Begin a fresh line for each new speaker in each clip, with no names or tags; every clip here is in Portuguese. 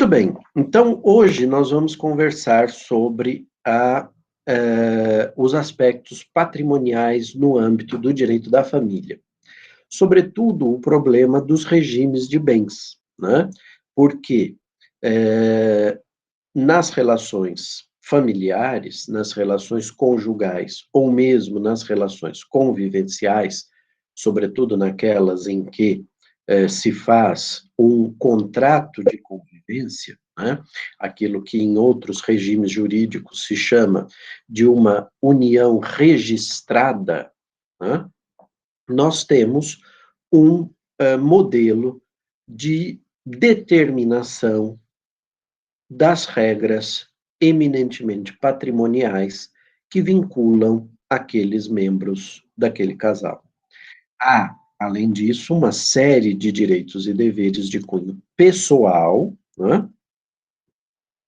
Muito bem, então hoje nós vamos conversar sobre os aspectos patrimoniais no âmbito do direito da família. Sobretudo o problema dos regimes de bens, né? Porque nas relações familiares, nas relações conjugais, ou mesmo nas relações convivenciais, sobretudo naquelas em que se faz um contrato de convivência, né? Aquilo que em outros regimes jurídicos se chama de uma união registrada, né? Nós temos um modelo de determinação das regras eminentemente patrimoniais que vinculam aqueles membros daquele casal. Há, além disso, uma série de direitos e deveres de cunho pessoal, né?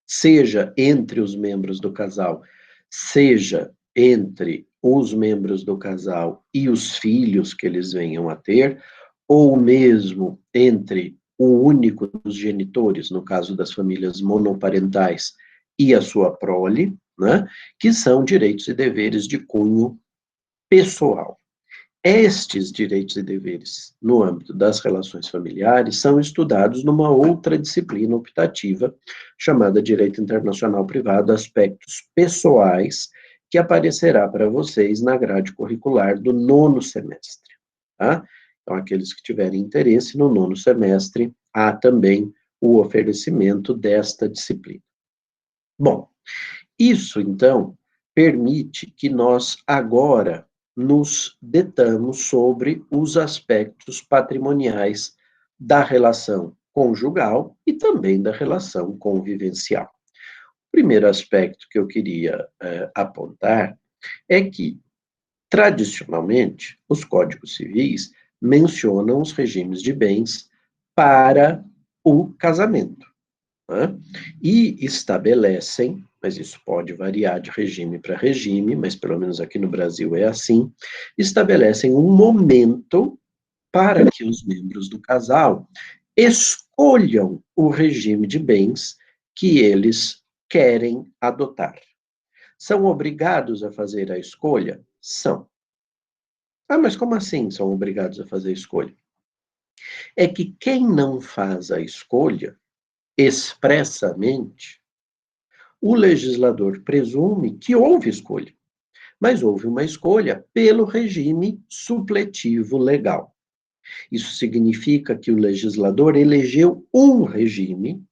Seja entre os membros do casal, seja entre os membros do casal e os filhos que eles venham a ter, ou mesmo entre o único dos genitores, no caso das famílias monoparentais, e a sua prole, né? Que são direitos e deveres de cunho pessoal. Estes direitos e deveres, no âmbito das relações familiares, são estudados numa outra disciplina optativa, chamada Direito Internacional Privado, Aspectos Pessoais, que aparecerá para vocês na grade curricular do 9º semestre. Tá? Então, aqueles que tiverem interesse, no 9º semestre, há também o oferecimento desta disciplina. Bom, isso, então, permite que nós agora nos detamos sobre os aspectos patrimoniais da relação conjugal e também da relação convivencial. O primeiro aspecto que eu queria apontar é que, tradicionalmente, os códigos civis mencionam os regimes de bens para o casamento, né? E estabelecem, mas isso pode variar de regime para regime, mas pelo menos aqui no Brasil é assim, estabelecem um momento para que os membros do casal escolham o regime de bens que eles querem adotar. São obrigados a fazer a escolha? São. Ah, mas como assim são obrigados a fazer a escolha? É que quem não faz a escolha expressamente, o legislador presume que houve escolha, mas houve uma escolha pelo regime supletivo legal. Isso significa que o legislador elegeu um regime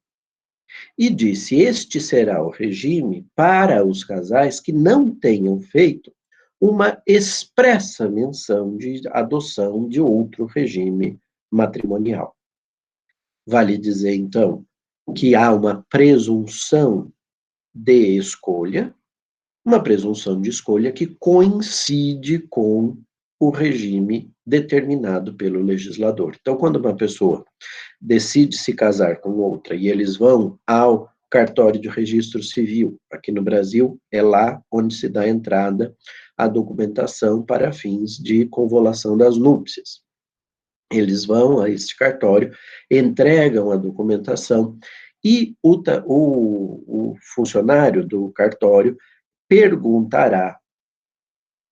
e disse: este será o regime para os casais que não tenham feito uma expressa menção de adoção de outro regime matrimonial. Vale dizer, então, que há uma presunção de escolha, uma presunção de escolha que coincide com o regime determinado pelo legislador. Então, quando uma pessoa decide se casar com outra e eles vão ao cartório de registro civil, aqui no Brasil, é lá onde se dá entrada à documentação para fins de convolução das núpcias. Eles vão a este cartório, entregam a documentação e o funcionário do cartório perguntará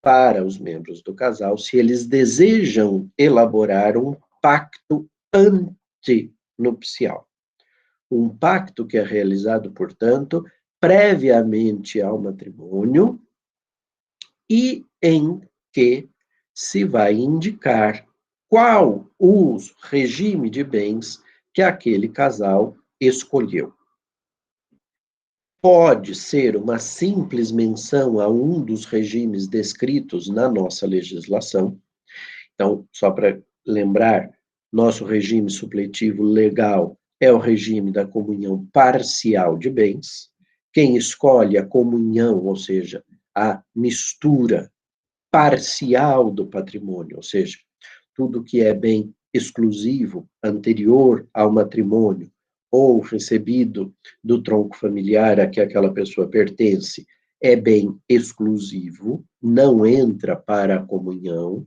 para os membros do casal se eles desejam elaborar um pacto antinupcial. Um pacto que é realizado, portanto, previamente ao matrimônio e em que se vai indicar qual o regime de bens que aquele casal escolheu. Pode ser uma simples menção a um dos regimes descritos na nossa legislação. Então, só para lembrar, nosso regime supletivo legal é o regime da comunhão parcial de bens. Quem escolhe a comunhão, ou seja, a mistura parcial do patrimônio, ou seja, tudo que é bem exclusivo, anterior ao matrimônio, ou recebido do tronco familiar a que aquela pessoa pertence, é bem exclusivo, não entra para a comunhão,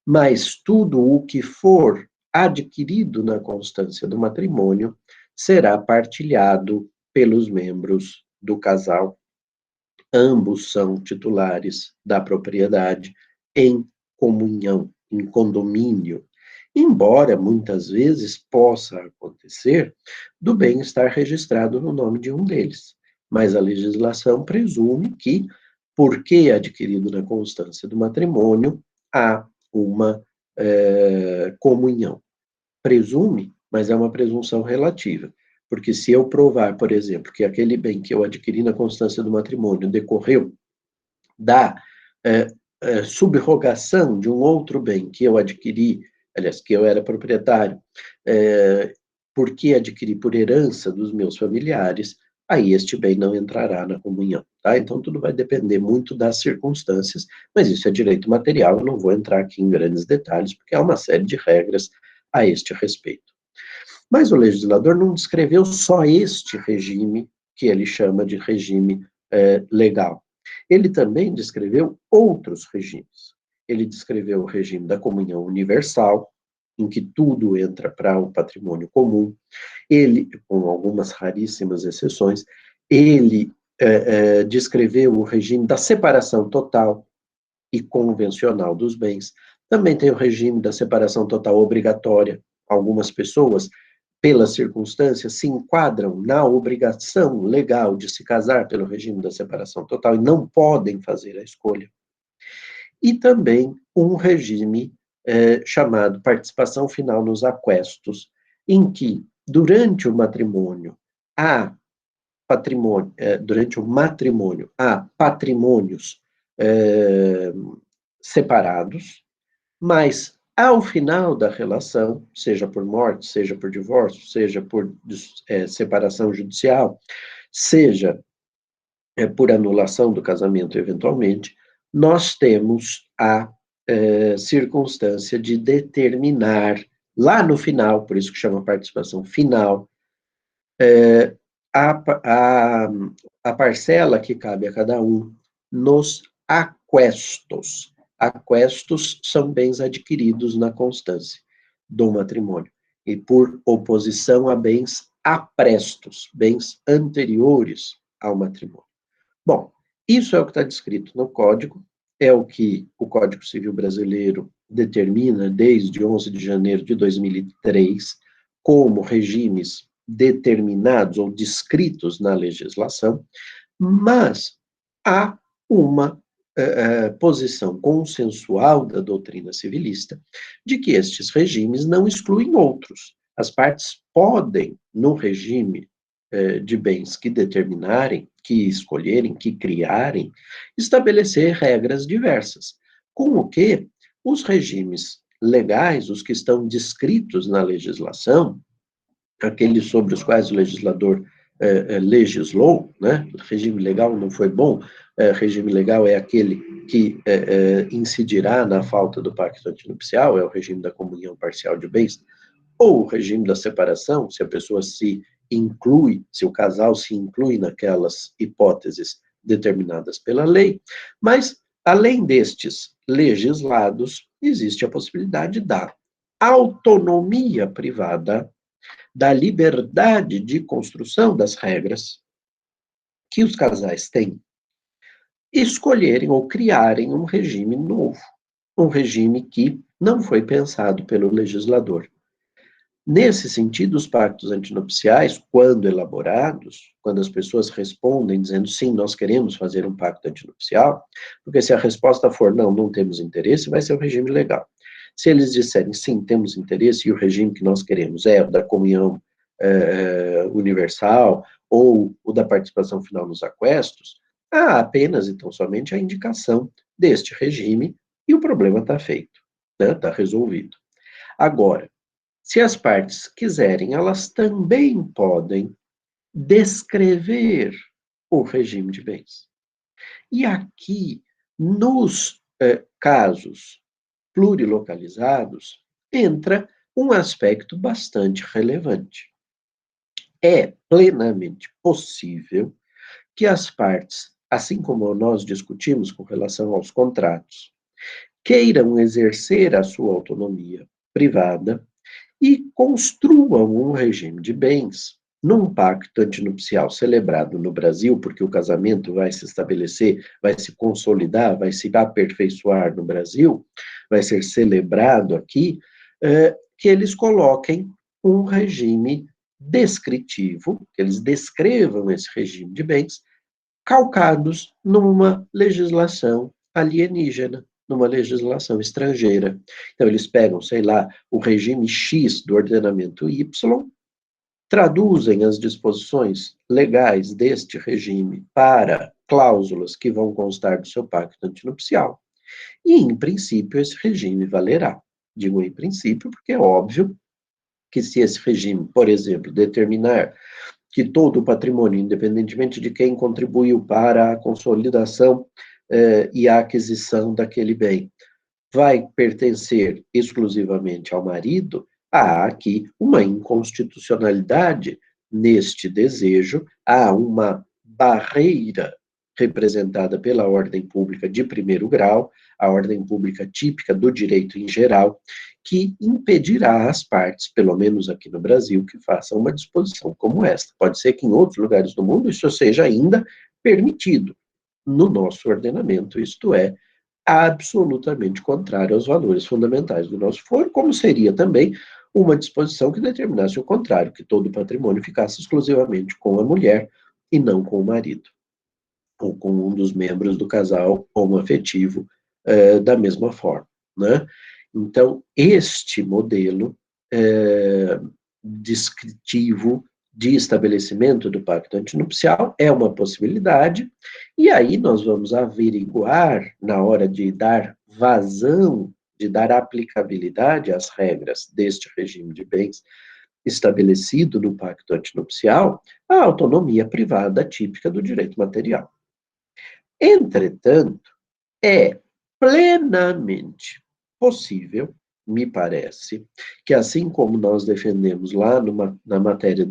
mas tudo o que for adquirido na constância do matrimônio será partilhado pelos membros do casal. Ambos são titulares da propriedade em comunhão, em condomínio, embora muitas vezes possa acontecer do bem estar registrado no nome de um deles. Mas a legislação presume que, porque adquirido na constância do matrimônio, há uma comunhão. Presume, mas é uma presunção relativa. Porque se eu provar, por exemplo, que aquele bem que eu adquiri na constância do matrimônio decorreu da subrogação de um outro bem que eu adquiri, aliás, que eu era proprietário, porque adquiri por herança dos meus familiares, aí este bem não entrará na comunhão, tá? Então, tudo vai depender muito das circunstâncias, mas isso é direito material, eu não vou entrar aqui em grandes detalhes, porque há uma série de regras a este respeito. Mas o legislador não descreveu só este regime, que ele chama de regime legal. Ele também descreveu outros regimes. Ele descreveu o regime da comunhão universal, em que tudo entra para o patrimônio comum. Ele, com algumas raríssimas exceções, ele descreveu o regime da separação total e convencional dos bens. Também tem o regime da separação total obrigatória. Algumas pessoas, pelas circunstâncias, se enquadram na obrigação legal de se casar pelo regime da separação total e não podem fazer a escolha. E também um regime chamado participação final nos aquestos, em que, durante o matrimônio, há patrimônios separados, mas ao final da relação, seja por morte, seja por divórcio, seja por separação judicial, seja por anulação do casamento eventualmente, nós temos a circunstância de determinar lá no final, por isso que chama participação final, a parcela que cabe a cada um nos aquestos. Aquestos são bens adquiridos na constância do matrimônio, e por oposição a bens aprestos, bens anteriores ao matrimônio. Bom, isso é o que está descrito no Código, é o que o Código Civil Brasileiro determina desde 11 de janeiro de 2003 como regimes determinados ou descritos na legislação, mas há uma posição consensual da doutrina civilista de que estes regimes não excluem outros. As partes podem, no regime de bens que determinarem, que escolherem, que criarem, estabelecer regras diversas, com o que os regimes legais, os que estão descritos na legislação, aqueles sobre os quais o legislador legislou, né? O regime legal não foi bom, regime legal é aquele que incidirá na falta do pacto antinupcial, é o regime da comunhão parcial de bens, ou o regime da separação, se a pessoa se inclui, se o casal se inclui naquelas hipóteses determinadas pela lei, mas, além destes legislados, existe a possibilidade da autonomia privada, da liberdade de construção das regras que os casais têm, escolherem ou criarem um regime novo, um regime que não foi pensado pelo legislador. Nesse sentido, os pactos antinupciais, quando elaborados, quando as pessoas respondem dizendo sim, nós queremos fazer um pacto antinupcial, porque se a resposta for não, não temos interesse, vai ser o regime legal. Se eles disserem sim, temos interesse e o regime que nós queremos é o da comunhão universal ou o da participação final nos aquestos, há apenas, então, somente a indicação deste regime e o problema está feito, né? Está resolvido. Agora, se as partes quiserem, elas também podem descrever o regime de bens. E aqui, nos casos plurilocalizados, entra um aspecto bastante relevante. É plenamente possível que as partes, assim como nós discutimos com relação aos contratos, queiram exercer a sua autonomia privada e construam um regime de bens num pacto antinupcial celebrado no Brasil, porque o casamento vai se estabelecer, vai se consolidar, vai se aperfeiçoar no Brasil, vai ser celebrado aqui, que eles coloquem um regime descritivo, que eles descrevam esse regime de bens, calcados numa legislação alienígena, numa legislação estrangeira. Então, eles pegam, sei lá, o regime X do ordenamento Y, traduzem as disposições legais deste regime para cláusulas que vão constar do seu pacto antinupcial, e, em princípio, esse regime valerá. Digo em princípio, porque é óbvio que se esse regime, por exemplo, determinar que todo o patrimônio, independentemente de quem contribuiu para a consolidação e a aquisição daquele bem, vai pertencer exclusivamente ao marido, há aqui uma inconstitucionalidade neste desejo, há uma barreira representada pela ordem pública de primeiro grau, a ordem pública típica do direito em geral, que impedirá as partes, pelo menos aqui no Brasil, que façam uma disposição como esta. Pode ser que em outros lugares do mundo isso seja ainda permitido. No nosso ordenamento, isto é absolutamente contrário aos valores fundamentais do nosso foro, como seria também uma disposição que determinasse o contrário, que todo o patrimônio ficasse exclusivamente com a mulher e não com o marido, ou com um dos membros do casal homoafetivo da mesma forma, né? Então, este modelo descritivo de estabelecimento do pacto antinupcial é uma possibilidade, e aí nós vamos averiguar, na hora de dar vazão, de dar aplicabilidade às regras deste regime de bens estabelecido no pacto antinupcial, a autonomia privada típica do direito material. Entretanto, é plenamente possível, me parece, que assim como nós defendemos lá na matéria,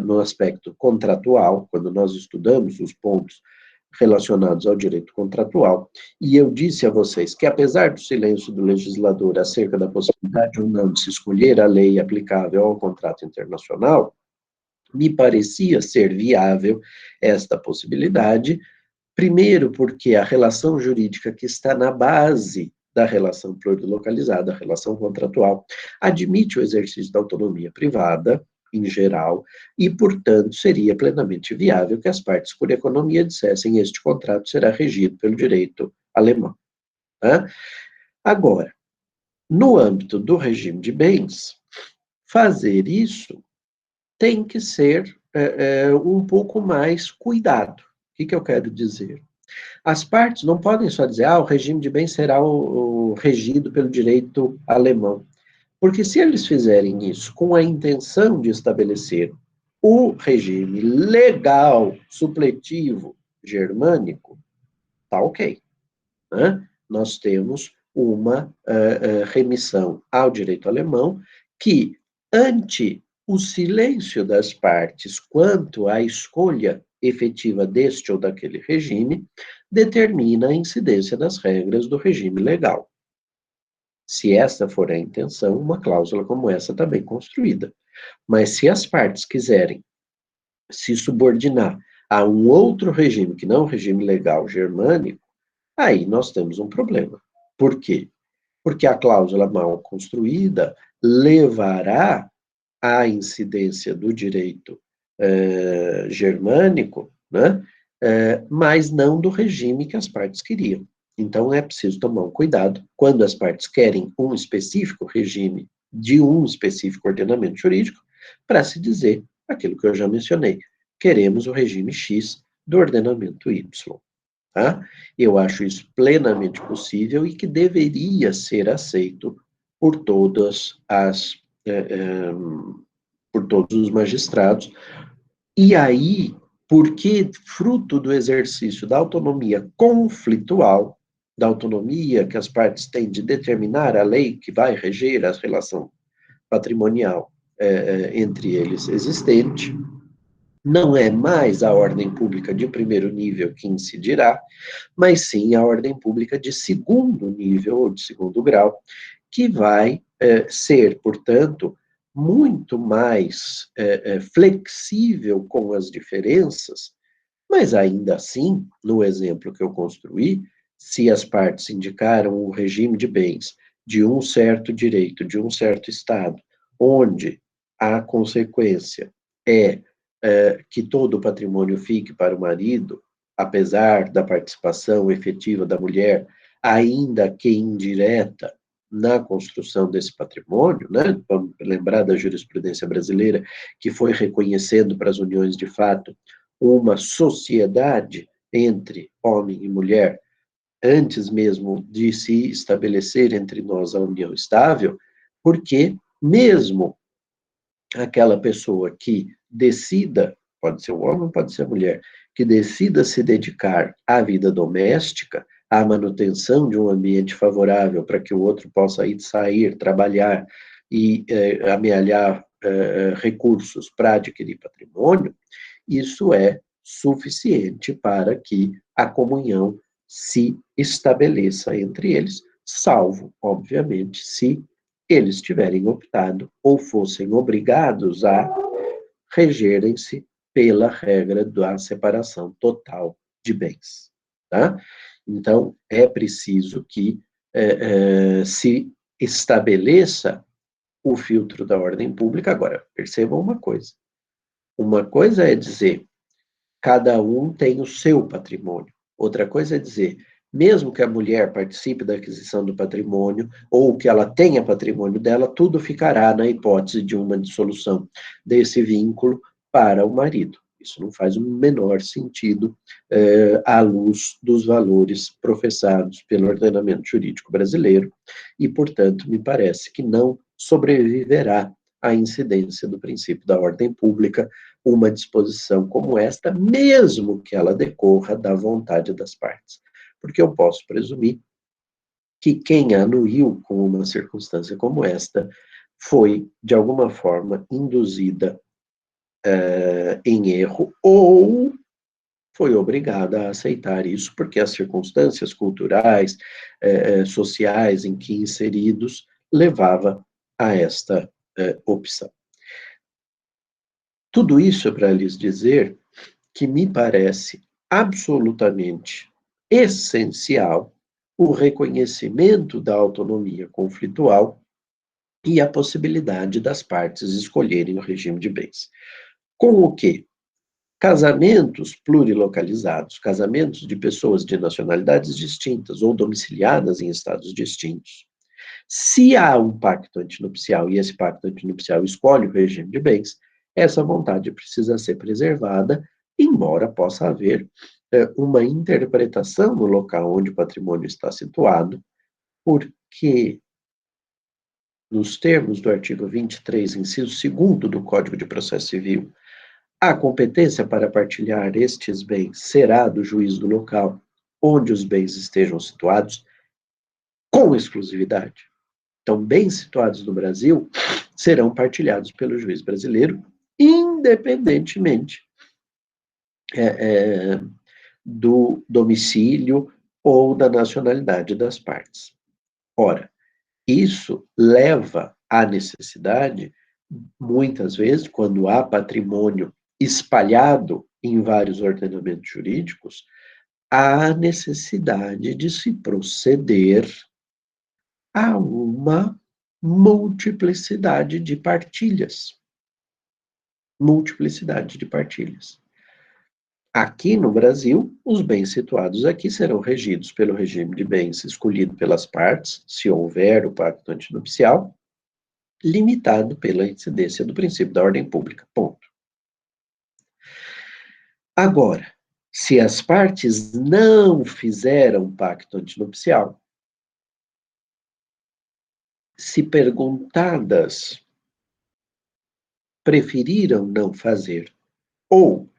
no aspecto contratual, quando nós estudamos os pontos relacionados ao direito contratual, e eu disse a vocês que, apesar do silêncio do legislador acerca da possibilidade ou não de se escolher a lei aplicável ao contrato internacional, me parecia ser viável esta possibilidade. Primeiro, porque a relação jurídica que está na base da relação plurilocalizada, a relação contratual, admite o exercício da autonomia privada, em geral, e, portanto, seria plenamente viável que as partes, por economia, dissessem este contrato será regido pelo direito alemão. Né? Agora, no âmbito do regime de bens, fazer isso tem que ser um pouco mais cuidado. O que eu quero dizer? As partes não podem só dizer, o regime de bens será o regido pelo direito alemão. Porque se eles fizerem isso com a intenção de estabelecer o regime legal, supletivo, germânico, tá ok. Né? Nós temos uma remissão ao direito alemão que, ante o silêncio das partes quanto à escolha efetiva deste ou daquele regime, determina a incidência das regras do regime legal. Se esta for a intenção, uma cláusula como essa está bem construída. Mas se as partes quiserem se subordinar a um outro regime, que não o regime legal germânico, aí nós temos um problema. Por quê? Porque a cláusula mal construída levará à incidência do direito germânico, né? Mas não do regime que as partes queriam. Então, é preciso tomar um cuidado quando as partes querem um específico regime de um específico ordenamento jurídico, para se dizer aquilo que eu já mencionei. Queremos o regime X do ordenamento Y. Tá? Eu acho isso plenamente possível e que deveria ser aceito por todas por todos os magistrados. E aí, porque fruto do exercício da autonomia conflitual, da autonomia que as partes têm de determinar a lei que vai reger a relação patrimonial entre eles existente, não é mais a ordem pública de primeiro nível que incidirá, mas sim a ordem pública de segundo nível ou de segundo grau, que vai ser, portanto, muito mais flexível com as diferenças, mas ainda assim, no exemplo que eu construí, se as partes indicaram o regime de bens de um certo direito, de um certo Estado, onde a consequência é que todo o patrimônio fique para o marido, apesar da participação efetiva da mulher, ainda que indireta, na construção desse patrimônio, né? Vamos lembrar da jurisprudência brasileira, que foi reconhecendo para as uniões de fato uma sociedade entre homem e mulher, antes mesmo de se estabelecer entre nós a união estável, porque mesmo aquela pessoa que decida, pode ser o homem, pode ser a mulher, que decida se dedicar à vida doméstica, à manutenção de um ambiente favorável para que o outro possa ir sair, trabalhar e amealhar recursos para adquirir patrimônio, isso é suficiente para que a comunhão se estabeleça entre eles, salvo, obviamente, se eles tiverem optado ou fossem obrigados a regerem-se pela regra da separação total de bens. Tá? Então, é preciso que se estabeleça o filtro da ordem pública. Agora, percebam uma coisa. Uma coisa é dizer, cada um tem o seu patrimônio. Outra coisa é dizer, mesmo que a mulher participe da aquisição do patrimônio, ou que ela tenha patrimônio dela, tudo ficará na hipótese de uma dissolução desse vínculo para o marido. Isso não faz o menor sentido à luz dos valores professados pelo ordenamento jurídico brasileiro, e, portanto, me parece que não sobreviverá à incidência do princípio da ordem pública uma disposição como esta, mesmo que ela decorra da vontade das partes. Porque eu posso presumir que quem anuiu com uma circunstância como esta foi, de alguma forma, induzida em erro ou foi obrigada a aceitar isso, porque as circunstâncias culturais, sociais em que inseridos, levava a esta opção. Tudo isso é para lhes dizer que me parece absolutamente essencial o reconhecimento da autonomia conflitual e a possibilidade das partes escolherem o regime de bens. Com o que? Casamentos plurilocalizados, casamentos de pessoas de nacionalidades distintas ou domiciliadas em estados distintos. Se há um pacto antinupcial e esse pacto antinupcial escolhe o regime de bens, essa vontade precisa ser preservada, embora possa haver uma interpretação no local onde o patrimônio está situado, porque, nos termos do artigo 23, inciso 2º do Código de Processo Civil, a competência para partilhar estes bens será do juiz do local onde os bens estejam situados, com exclusividade. Então, bens situados no Brasil serão partilhados pelo juiz brasileiro, independentemente do domicílio ou da nacionalidade das partes. Ora, isso leva à necessidade, muitas vezes, quando há patrimônio espalhado em vários ordenamentos jurídicos, há necessidade de se proceder a uma multiplicidade de partilhas. Multiplicidade de partilhas. Aqui no Brasil, os bens situados aqui serão regidos pelo regime de bens escolhido pelas partes, se houver o pacto antinupcial, limitado pela incidência do princípio da ordem pública. Ponto. Agora, se as partes não fizeram pacto antinupcial, se perguntadas preferiram não fazer, ou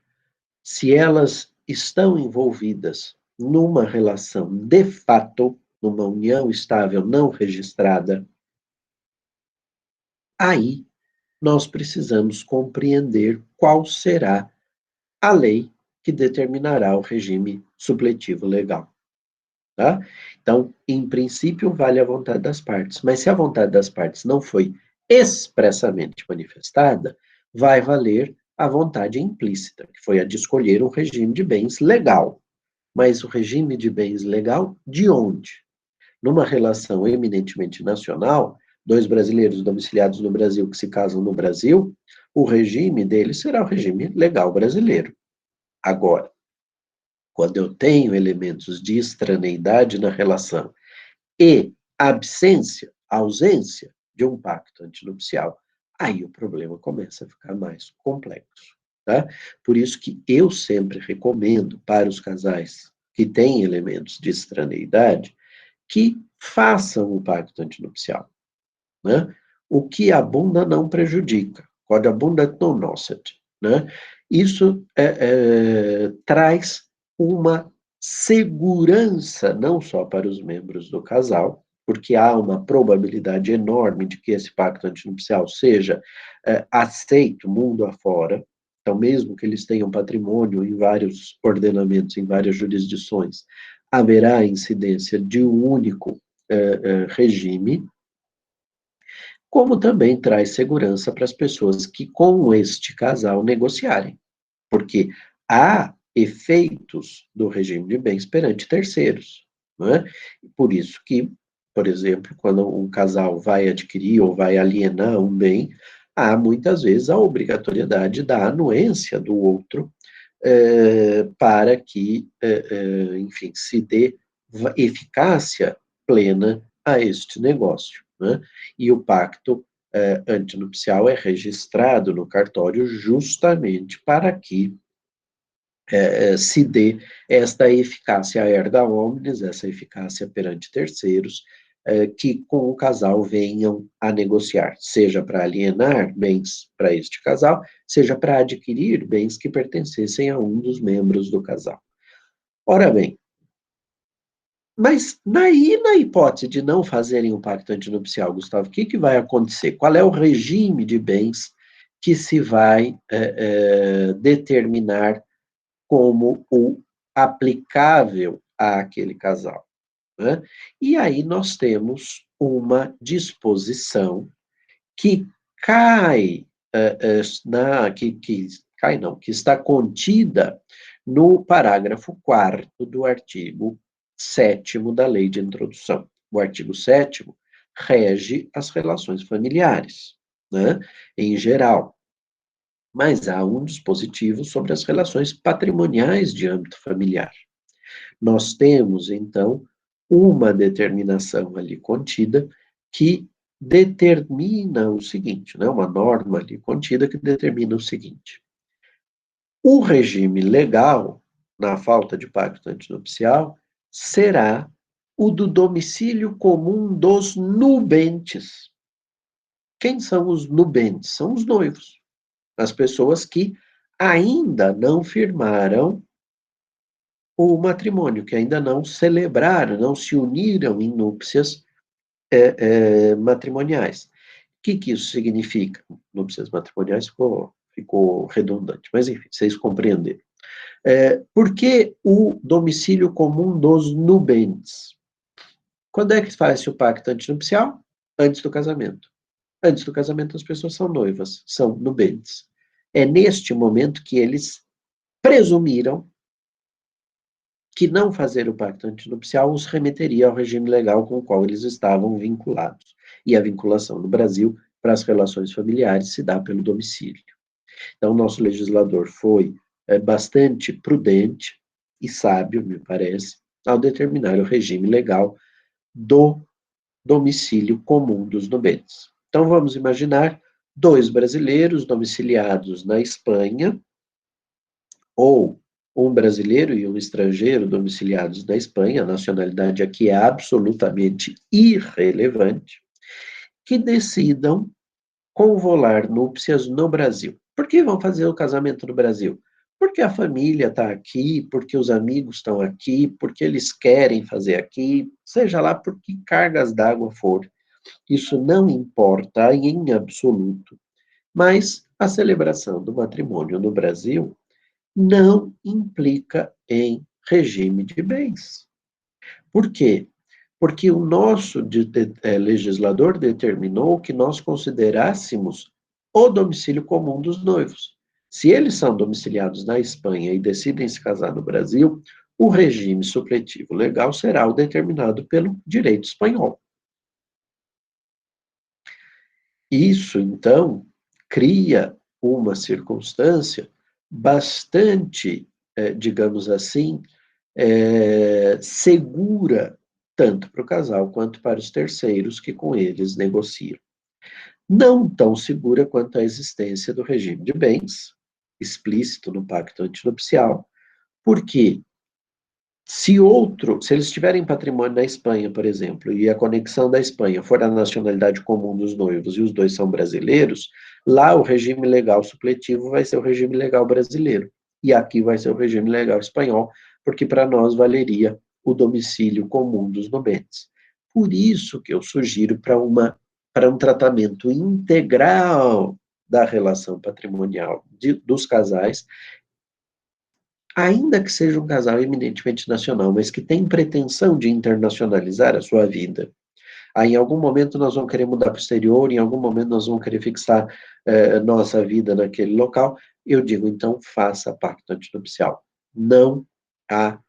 se elas estão envolvidas numa relação de fato, numa união estável não registrada, aí nós precisamos compreender qual será a lei que determinará o regime supletivo legal. Tá? Então, em princípio, vale a vontade das partes, mas se a vontade das partes não foi expressamente manifestada, vai valer a vontade implícita, que foi a de escolher um regime de bens legal. Mas o regime de bens legal de onde? Numa relação eminentemente nacional, dois brasileiros domiciliados no Brasil que se casam no Brasil, o regime deles será o regime legal brasileiro. Agora, quando eu tenho elementos de estraneidade na relação e ausência de um pacto antinupcial, aí o problema começa a ficar mais complexo. Tá? Por isso que eu sempre recomendo para os casais que têm elementos de estraneidade que façam o pacto antinupcial. Né? O que abunda não prejudica. Quod abundat non nocet. Né? Isso traz uma segurança não só para os membros do casal, porque há uma probabilidade enorme de que esse pacto antinupcial seja aceito mundo afora. Então, mesmo que eles tenham patrimônio em vários ordenamentos, em várias jurisdições, haverá incidência de um único regime, como também traz segurança para as pessoas que com este casal negociarem, porque há efeitos do regime de bens perante terceiros, não é? Por isso que, por exemplo, quando um casal vai adquirir ou vai alienar um bem, há muitas vezes a obrigatoriedade da anuência do outro para que, enfim, se dê eficácia plena a este negócio. Né? E o pacto antinupcial é registrado no cartório justamente para que se dê esta eficácia erga omnes, essa eficácia perante terceiros, que com o casal venham a negociar, seja para alienar bens para este casal, seja para adquirir bens que pertencessem a um dos membros do casal. Ora bem, mas na hipótese de não fazerem o pacto antinupcial, Gustavo, o que vai acontecer? Qual é o regime de bens que se vai determinar como o aplicável àquele casal? Né? E aí nós temos uma disposição que cai, que está contida no parágrafo 4º do artigo 7º da Lei de Introdução. O artigo 7º rege as relações familiares, né, em geral, mas há um dispositivo sobre as relações patrimoniais de âmbito familiar. Nós temos, então, uma determinação ali contida que determina o seguinte, né, uma norma ali contida que determina o seguinte: o regime legal, na falta de pacto antinupcial, será o do domicílio comum dos nubentes. Quem são os nubentes? São os noivos, as pessoas que ainda não firmaram o matrimônio, que ainda não celebraram, não se uniram em núpcias matrimoniais. O que isso significa? Núpcias matrimoniais ficou redundante, mas enfim, vocês compreenderam. Por que o domicílio comum dos nubentes? Quando é que faz-se o pacto antinupcial? Antes do casamento. Antes do casamento, as pessoas são noivas, são nubentes. É neste momento que eles presumiram que não fazer o pacto antinupcial os remeteria ao regime legal com o qual eles estavam vinculados. E a vinculação no Brasil para as relações familiares se dá pelo domicílio. Então, o nosso legislador foi bastante prudente e sábio, me parece, ao determinar o regime legal do domicílio comum dos nubentes. Então, vamos imaginar dois brasileiros domiciliados na Espanha, ou um brasileiro e um estrangeiro domiciliados na Espanha, a nacionalidade aqui é absolutamente irrelevante, que decidam convolar núpcias no Brasil. Por que vão fazer o casamento no Brasil? Porque a família está aqui, porque os amigos estão aqui, porque eles querem fazer aqui, seja lá por que cargas d'água for. Isso não importa em absoluto. Mas a celebração do matrimônio no Brasil não implica em regime de bens. Por quê? porque o nosso legislador determinou que nós considerássemos o domicílio comum dos noivos. Se eles são domiciliados na Espanha e decidem se casar no Brasil, o regime supletivo legal será o determinado pelo direito espanhol. Isso, então, cria uma circunstância bastante, digamos assim, segura, tanto para o casal quanto para os terceiros que com eles negociam. Não tão segura quanto a existência do regime de bens, explícito no pacto antinupcial, porque se eles tiverem patrimônio na Espanha, por exemplo, e a conexão da Espanha for a nacionalidade comum dos noivos e os dois são brasileiros, lá o regime legal supletivo vai ser o regime legal brasileiro. E aqui vai ser o regime legal espanhol, porque para nós valeria o domicílio comum dos nobentes. Por isso que eu sugiro para um tratamento integral da relação patrimonial dos casais, ainda que seja um casal eminentemente nacional, mas que tem pretensão de internacionalizar a sua vida. Aí, em algum momento, nós vamos querer mudar para o exterior, em algum momento, nós vamos querer fixar nossa vida naquele local. Eu digo, então, faça pacto antinupcial. Não há,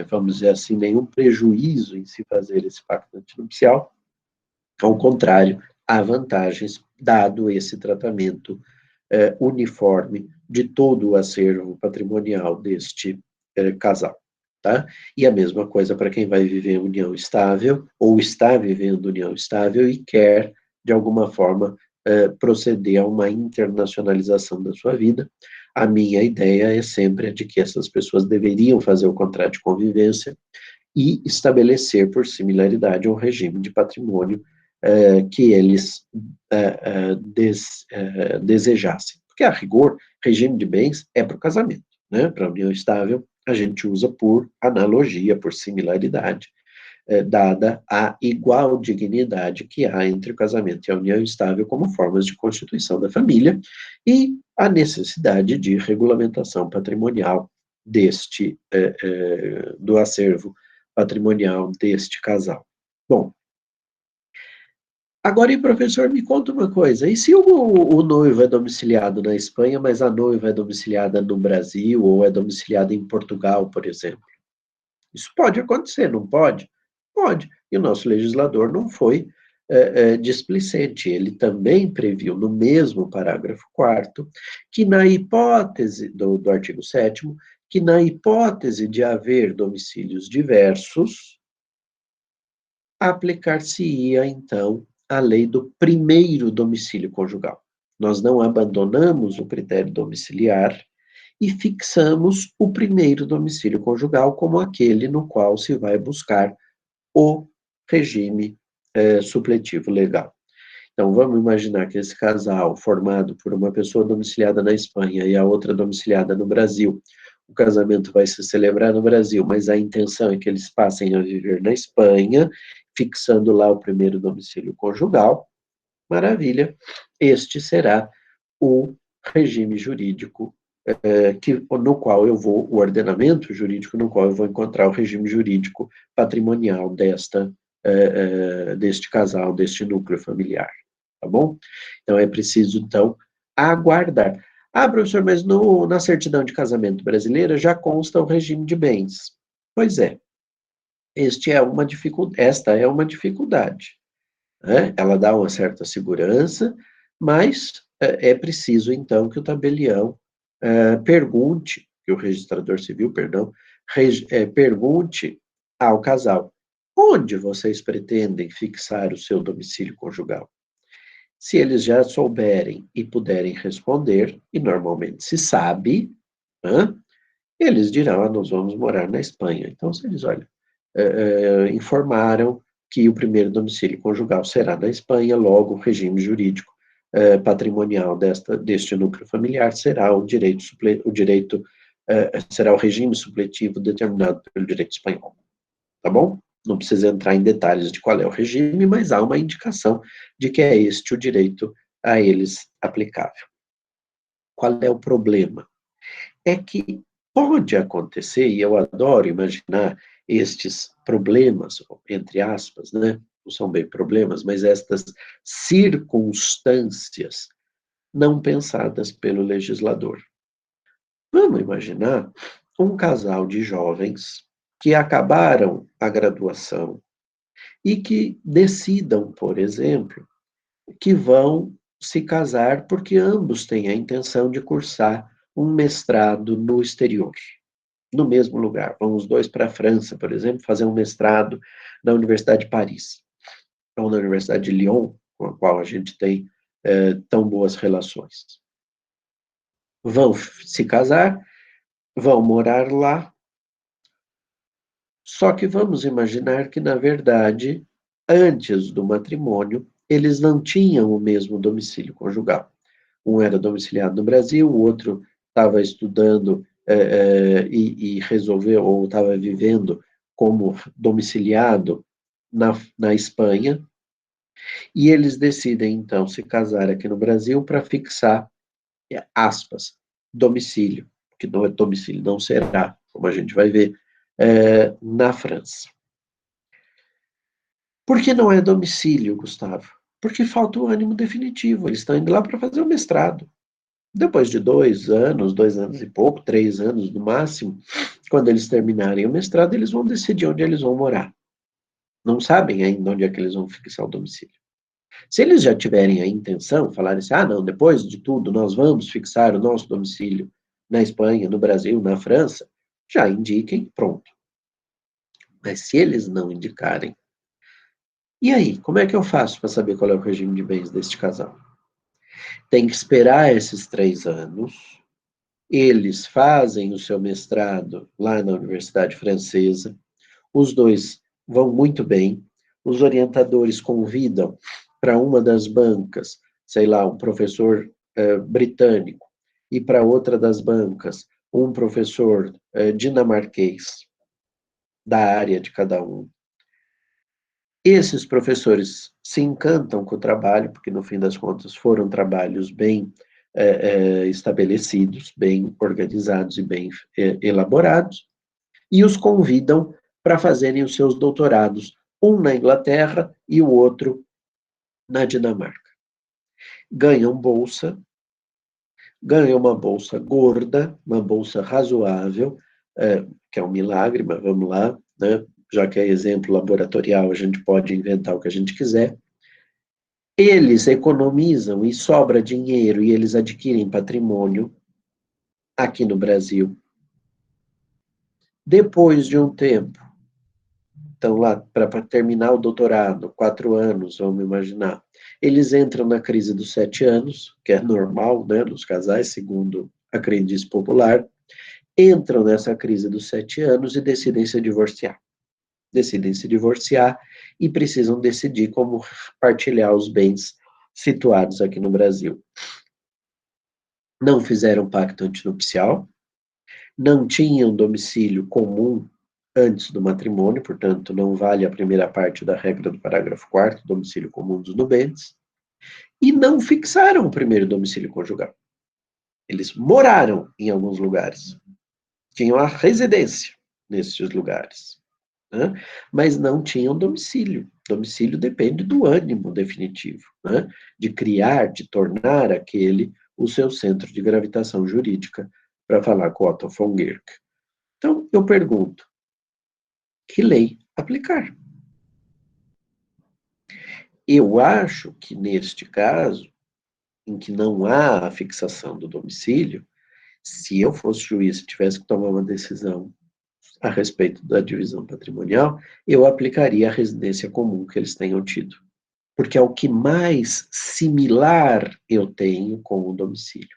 vamos dizer assim, nenhum prejuízo em se fazer esse pacto antinupcial. Ao contrário, há vantagens, dado esse tratamento uniforme de todo o acervo patrimonial deste casal. Tá? E a mesma coisa para quem vai viver união estável, ou está vivendo união estável e quer, de alguma forma, proceder a uma internacionalização da sua vida. A minha ideia é sempre a de que essas pessoas deveriam fazer o contrato de convivência e estabelecer, por similaridade, um regime de patrimônio que eles desejassem. Porque, a rigor, regime de bens é para o casamento, né? Para a união estável, a gente usa por analogia, por similaridade, dada a igual dignidade que há entre o casamento e a união estável como formas de constituição da família e a necessidade de regulamentação patrimonial do acervo patrimonial deste casal. Bom, agora, e professor, me conta uma coisa, e se o noivo é domiciliado na Espanha, mas a noiva é domiciliada no Brasil, ou é domiciliada em Portugal, por exemplo? Isso pode acontecer, não pode? Pode. E o nosso legislador não foi displicente. Ele também previu, no mesmo parágrafo 4º, que na hipótese do artigo 7º, que na hipótese de haver domicílios diversos, aplicar-se-ia, então, a lei do primeiro domicílio conjugal. Nós não abandonamos o critério domiciliar e fixamos o primeiro domicílio conjugal como aquele no qual se vai buscar o regime supletivo legal. Então, vamos imaginar que esse casal, formado por uma pessoa domiciliada na Espanha e a outra domiciliada no Brasil, o casamento vai se celebrar no Brasil, mas a intenção é que eles passem a viver na Espanha, fixando lá o primeiro domicílio conjugal. Maravilha, este será o regime jurídico no qual eu vou, o ordenamento jurídico no qual eu vou encontrar o regime jurídico patrimonial deste casal, deste núcleo familiar, tá bom? Então, é preciso, então, aguardar. Ah, professor, mas na certidão de casamento brasileira já consta o regime de bens. Pois é, esta é uma dificuldade, né? Ela dá uma certa segurança, mas é preciso, então, que o tabelião pergunte, que o registrador civil, perdão, pergunte ao casal, onde vocês pretendem fixar o seu domicílio conjugal? Se eles já souberem e puderem responder, e normalmente se sabe, eles dirão, nós vamos morar na Espanha. Então, se eles, olha, informaram que o primeiro domicílio conjugal será na Espanha, logo o regime jurídico patrimonial deste núcleo familiar será será o regime supletivo determinado pelo direito espanhol, tá bom? Não precisa entrar em detalhes de qual é o regime, mas há uma indicação de que é este o direito a eles aplicável. Qual é o problema? É que pode acontecer, e eu adoro imaginar, estes problemas, entre aspas, né? Não são bem problemas, mas estas circunstâncias não pensadas pelo legislador. Vamos imaginar um casal de jovens que acabaram a graduação e que decidam, por exemplo, que vão se casar porque ambos têm a intenção de cursar um mestrado no exterior, no mesmo lugar. Vão os dois para a França, por exemplo, fazer um mestrado na Universidade de Paris, ou na Universidade de Lyon, com a qual a gente tem tão boas relações. Vão se casar, vão morar lá, só que vamos imaginar que, na verdade, antes do matrimônio, eles não tinham o mesmo domicílio conjugal. Um era domiciliado no Brasil, o outro estava estudando e resolveu, ou estava vivendo como domiciliado na Espanha, e eles decidem, então, se casar aqui no Brasil para fixar, aspas, domicílio, que não é domicílio, não será, como a gente vai ver, na França. Por que não é domicílio, Gustavo? Porque falta o ânimo definitivo. Eles estão indo lá para fazer o mestrado. Depois de 2 anos e pouco, 3 anos no máximo, quando eles terminarem o mestrado, eles vão decidir onde eles vão morar. Não sabem ainda onde é que eles vão fixar o domicílio. Se eles já tiverem a intenção, falarem assim, não, depois de tudo, nós vamos fixar o nosso domicílio na Espanha, no Brasil, na França, já indiquem, pronto. Mas se eles não indicarem, e aí, como é que eu faço para saber qual é o regime de bens deste casal? Tem que esperar esses 3 anos, eles fazem o seu mestrado lá na Universidade Francesa, os dois vão muito bem, os orientadores convidam para uma das bancas, sei lá, um professor britânico, e para outra das bancas, um professor dinamarquês, da área de cada um. Esses professores se encantam com o trabalho, porque no fim das contas foram trabalhos bem estabelecidos, bem organizados e bem elaborados, e os convidam para fazerem os seus doutorados, um na Inglaterra e o outro na Dinamarca. Ganham uma bolsa gorda, uma bolsa razoável, que é um milagre, mas vamos lá, né? Já que é exemplo laboratorial, a gente pode inventar o que a gente quiser. Eles economizam e sobra dinheiro e eles adquirem patrimônio aqui no Brasil. Depois de um tempo, estão lá para terminar o doutorado, 4 anos, vamos imaginar. Eles entram na crise dos 7 anos, que é normal, né, dos casais, segundo a crendice popular, entram nessa crise dos 7 anos e decidem se divorciar. Decidem se divorciar e precisam decidir como partilhar os bens situados aqui no Brasil. Não fizeram pacto antinupcial, não tinham domicílio comum antes do matrimônio, portanto, não vale a primeira parte da regra do parágrafo 4º, domicílio comum dos nubentes, e não fixaram o primeiro domicílio conjugal. Eles moraram em alguns lugares, tinham a residência nesses lugares, né? Mas não tinham domicílio. Domicílio depende do ânimo definitivo, né? De criar, de tornar aquele o seu centro de gravitação jurídica, para falar com Otto von Guercke. Então, eu pergunto, que lei aplicar? Eu acho que, neste caso, em que não há a fixação do domicílio, se eu fosse juiz e tivesse que tomar uma decisão a respeito da divisão patrimonial, eu aplicaria a residência comum que eles tenham tido. Porque é o que mais similar eu tenho com o domicílio.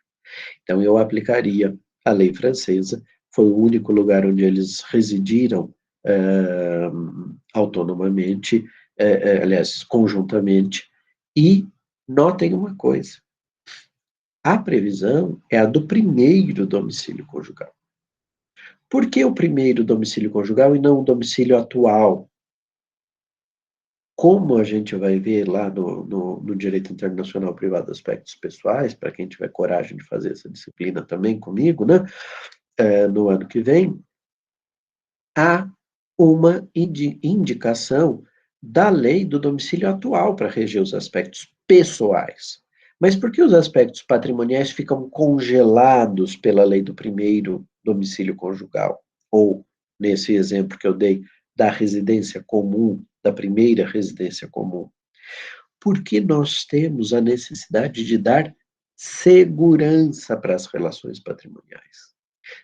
Então, eu aplicaria a lei francesa, foi o único lugar onde eles residiram autonomamente, aliás, conjuntamente, e notem uma coisa, a previsão é a do primeiro domicílio conjugal. Por que o primeiro domicílio conjugal e não o domicílio atual? Como a gente vai ver lá no Direito Internacional Privado de Aspectos Pessoais, para quem tiver coragem de fazer essa disciplina também comigo, né, no ano que vem, há uma indicação da lei do domicílio atual para reger os aspectos pessoais. Mas por que os aspectos patrimoniais ficam congelados pela lei do primeiro domicílio conjugal? Ou, nesse exemplo que eu dei, da residência comum, da primeira residência comum? Porque nós temos a necessidade de dar segurança para as relações patrimoniais.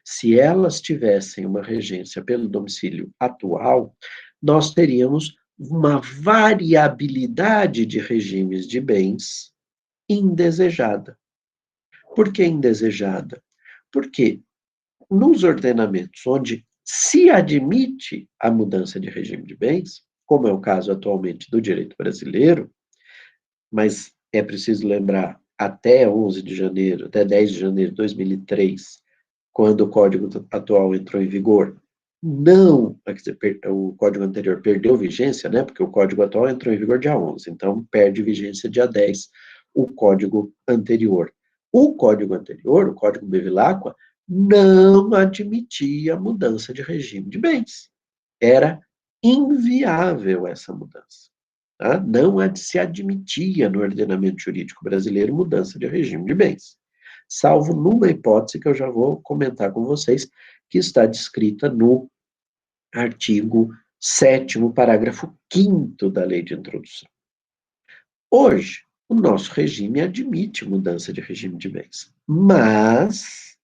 Se elas tivessem uma regência pelo domicílio atual, nós teríamos uma variabilidade de regimes de bens indesejada. Por que indesejada? Porque nos ordenamentos onde se admite a mudança de regime de bens, como é o caso atualmente do direito brasileiro, mas é preciso lembrar, até 11 de janeiro, até 10 de janeiro de 2003, quando o Código atual entrou em vigor, não, quer dizer, o Código anterior perdeu vigência, né, porque o Código atual entrou em vigor dia 11, então perde vigência dia 10, o Código anterior. O Código anterior, o Código Bevilacqua, não admitia mudança de regime de bens. Era inviável essa mudança. Tá? Não se admitia no ordenamento jurídico brasileiro mudança de regime de bens, salvo numa hipótese que eu já vou comentar com vocês, que está descrita no artigo 7º, parágrafo 5º da Lei de Introdução. Hoje, o nosso regime admite mudança de regime de bens, mas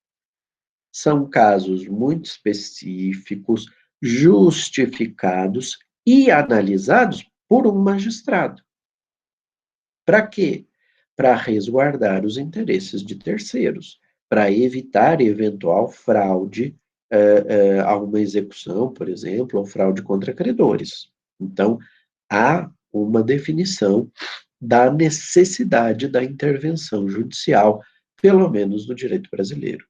são casos muito específicos, justificados e analisados por um magistrado. Para quê? Para resguardar os interesses de terceiros, para evitar eventual fraude a uma execução, por exemplo, ou fraude contra credores. Então, há uma definição da necessidade da intervenção judicial, pelo menos no direito brasileiro.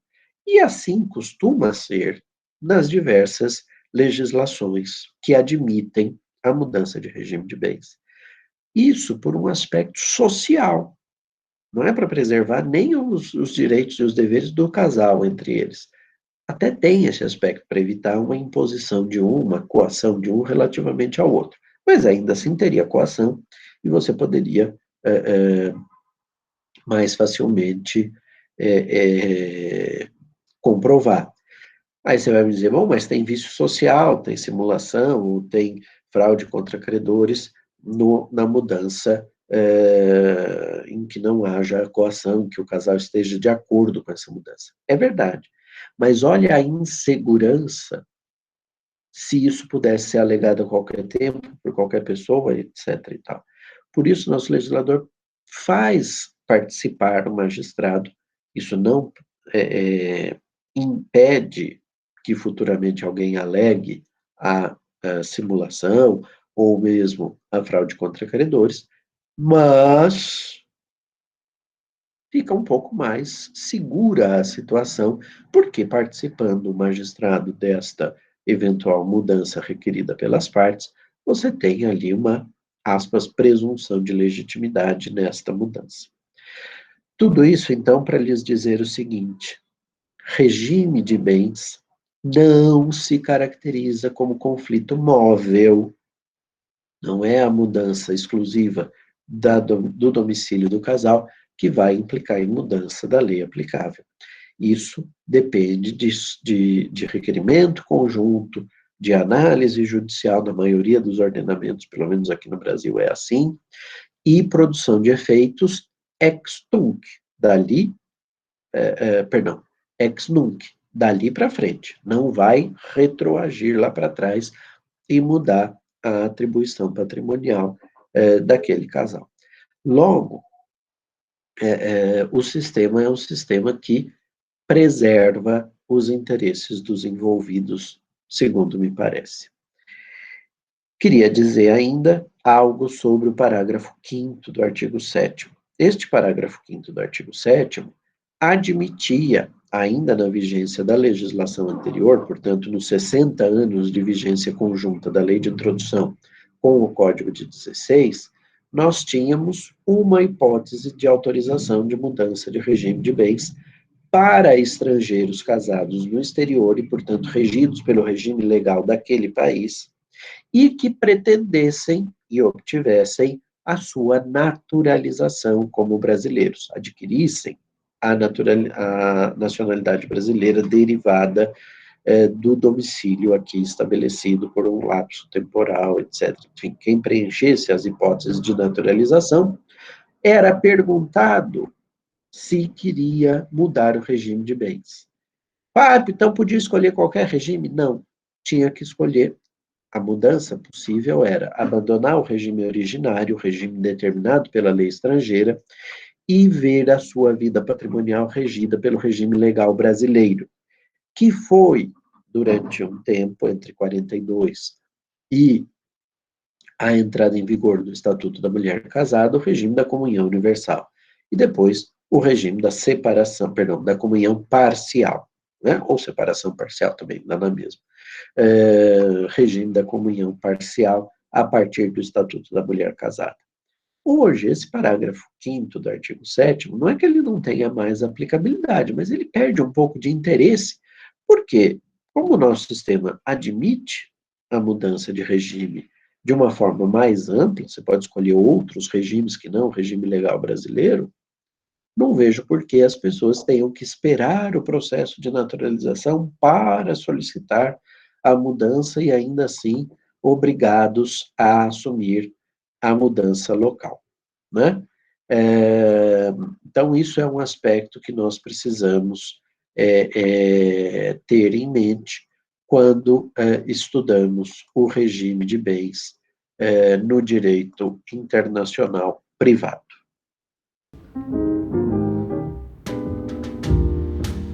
E assim costuma ser nas diversas legislações que admitem a mudança de regime de bens. Isso por um aspecto social, não é para preservar nem os direitos e os deveres do casal entre eles. Até tem esse aspecto para evitar uma imposição de um, uma coação de um relativamente ao outro. Mas ainda assim teria coação e você poderia mais facilmente comprovar. Aí você vai me dizer, bom, mas tem vício social, tem simulação, tem fraude contra credores na mudança em que não haja coação, que o casal esteja de acordo com essa mudança. É verdade. Mas olha a insegurança se isso pudesse ser alegado a qualquer tempo, por qualquer pessoa, etc. e tal. Por isso, nosso legislador faz participar o magistrado. Isso não impede que futuramente alguém alegue a simulação ou mesmo a fraude contra credores, mas fica um pouco mais segura a situação, porque participando o magistrado desta eventual mudança requerida pelas partes, você tem ali uma, aspas, presunção de legitimidade nesta mudança. Tudo isso, então, para lhes dizer o seguinte: regime de bens não se caracteriza como conflito móvel, não é a mudança exclusiva do domicílio do casal que vai implicar em mudança da lei aplicável. Isso depende de requerimento conjunto, de análise judicial, na maioria dos ordenamentos, pelo menos aqui no Brasil é assim, e produção de efeitos ex tunc, ex nunc, dali para frente. Não vai retroagir lá para trás e mudar a atribuição patrimonial daquele casal. Logo, o sistema é um sistema que preserva os interesses dos envolvidos, segundo me parece. Queria dizer ainda algo sobre o parágrafo 5º do artigo 7º. Este parágrafo 5º do artigo 7º admitia, ainda na vigência da legislação anterior, portanto, nos 60 anos de vigência conjunta da Lei de Introdução com o Código de 16, nós tínhamos uma hipótese de autorização de mudança de regime de bens para estrangeiros casados no exterior e, portanto, regidos pelo regime legal daquele país, e que pretendessem e obtivessem a sua naturalização como brasileiros, adquirissem a nacionalidade brasileira derivada do domicílio aqui estabelecido por um lapso temporal, etc. Enfim, quem preenchesse as hipóteses de naturalização era perguntado se queria mudar o regime de bens. Ah, então podia escolher qualquer regime? Não, tinha que escolher. A mudança possível era abandonar o regime originário, o regime determinado pela lei estrangeira, e ver a sua vida patrimonial regida pelo regime legal brasileiro, que foi, durante um tempo, entre 42 e a entrada em vigor do Estatuto da Mulher Casada, o regime da comunhão universal. E depois, o regime da separação, perdão, da comunhão parcial, né? Ou separação parcial também, dá na mesma. Regime da comunhão parcial a partir do Estatuto da Mulher Casada. Hoje, esse parágrafo 5º do artigo 7º, não é que ele não tenha mais aplicabilidade, mas ele perde um pouco de interesse, porque, como o nosso sistema admite a mudança de regime de uma forma mais ampla, você pode escolher outros regimes que não o regime legal brasileiro, não vejo por que as pessoas tenham que esperar o processo de naturalização para solicitar a mudança e ainda assim obrigados a assumir a mudança local, né? Então, isso é um aspecto que nós precisamos ter em mente quando estudamos o regime de bens no direito internacional privado.